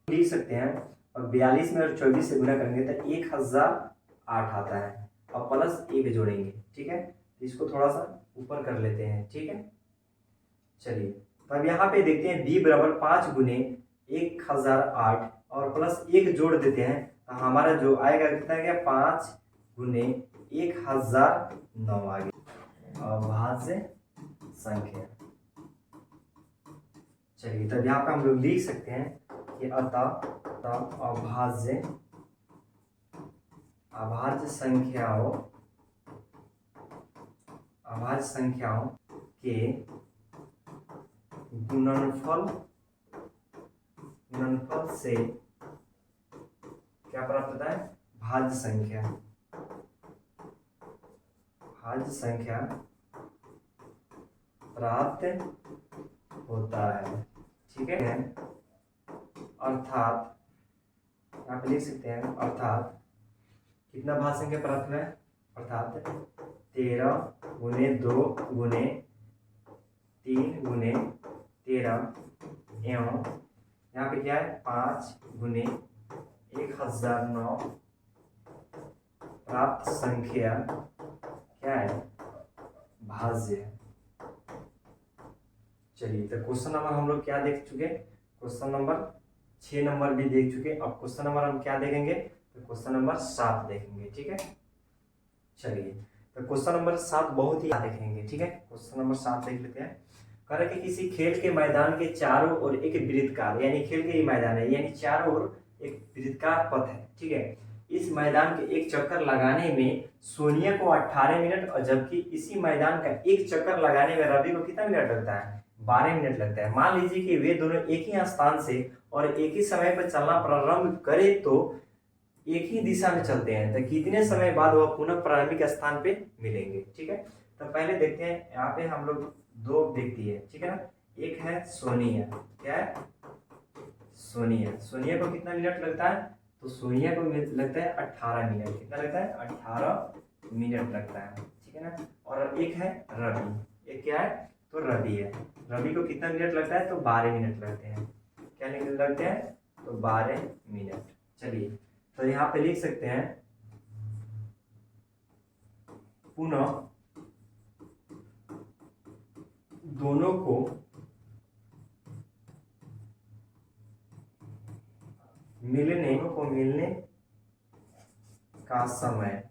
Speaker 1: लिख सकते हैं और 42 में और 24 से गुना करेंगे तो 1008 आता है, अब प्लस 1 जोड़ेंगे, ठीक है। इसको थोड़ा सा ऊपर कर लेते हैं, ठीक है। चलिए तो अब यहाँ पे देखते हैं b बराबर 5 गुने 1008 और प्लस 1 जोड़ देते हैं तो हमारा जो आएगा कितना आ गया 5 गुने 1009 आ गया, अभाज्य संख्या। चलिए तब यहाँ पे हम लोग लिख सकते हैं कि अतः अभाज्य संख्याओं के गुणनफल से क्या प्राप्त होता है, भाज्य संख्या प्राप्त होता है, ठीक है। अर्थात यहाँ पे लिख सकते हैं अर्थात कितना भाज्य संख्या प्राप्त हुआ है, अर्थात 13 गुने 2 गुने 3 गुने 13 एवं यहाँ पे क्या है 5 गुने 1009 प्राप्त संख्या क्या है, भाज्य है। चलिए तो क्वेश्चन नंबर हम लोग क्या देख चुके, क्वेश्चन नंबर 6 नंबर भी देख चुके। अब क्वेश्चन नंबर हम क्या देखेंगे, तो क्वेश्चन नंबर 7 देखेंगे, ठीक है। चलिए तो क्वेश्चन नंबर 7 बहुत ही देखेंगे, ठीक है। क्वेश्चन नंबर 7 देख लेते हैं। कह रहे कि किसी खेल के मैदान के चारों ओर एक वृत्तकार, यानी खेल के ही मैदान है, यानी चारों ओर एक वृत्तकार पथ है, ठीक है। इस मैदान के एक चक्कर लगाने में सोनिया को 18 मिनट और जबकि इसी मैदान का एक चक्कर लगाने में रवि को कितना मिनट लगता है, 12 मिनट लगता है। मान लीजिए कि वे दोनों एक ही स्थान से और एक ही समय पर चलना प्रारंभ करे तो एक ही दिशा में चलते हैं तो कितने समय बाद वह पुनः प्रारंभिक स्थान पे मिलेंगे, ठीक है। तो पहले देखते हैं, यहाँ पे हम लोग 2 व्यक्ति है, ठीक है ना। एक है सोनिया, क्या है सोनिया को कितना मिनट लगता है, तो सोनिया को लगता है 18 मिनट, कितना लगता है 18 मिनट लगता है, ठीक है ना। और एक है रवि, एक क्या है, तो रवि है। रवि को कितना मिनट लगता है? तो 12 मिनट लगते हैं। क्या लगते हैं? तो 12 मिनट। चलिए, तो यहाँ पे लिख सकते हैं पुनः दोनों को मिलने का समय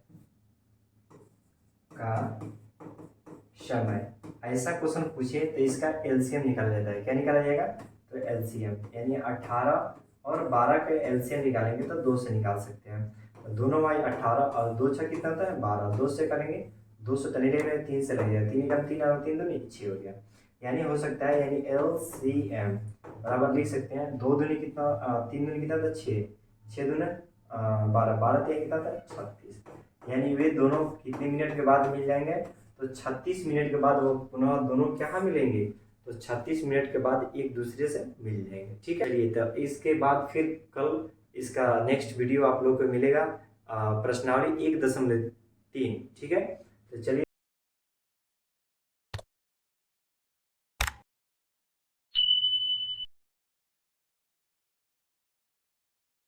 Speaker 1: ऐसा क्वेश्चन पूछे तो इसका एलसीएम निकाला जाता है। क्या निकाला जाएगा? तो एलसीएम, यानी 18 और 12 के एलसीएम निकालेंगे तो 2 से निकाल सकते हैं। तो दोनों भाई 18 और 2 छः कितना होता है? 12। 2 से करेंगे, 2 से तो नहीं रहेगा, 3 से लगेगा, 3 का 3 और 3 दूनी 6 हो गया। यानी हो सकता है, यानी एलसीएम बराबर लिख सकते हैं 2 दूनी कितना, 3 दूनी कितना था? 6, 6 दूनी 12, 12 3 कितना था? 36। यानी वे दोनों कितने मिनट के बाद मिल जाएंगे? तो 36 मिनट के बाद वो पुनः दोनों क्या मिलेंगे? तो 36 मिनट के बाद एक दूसरे से मिल जाएंगे। ठीक है, चलिए, तो इसके बाद फिर कल इसका नेक्स्ट वीडियो आप लोगों को मिलेगा, प्रश्नावली 1.3। ठीक है, तो चलिए।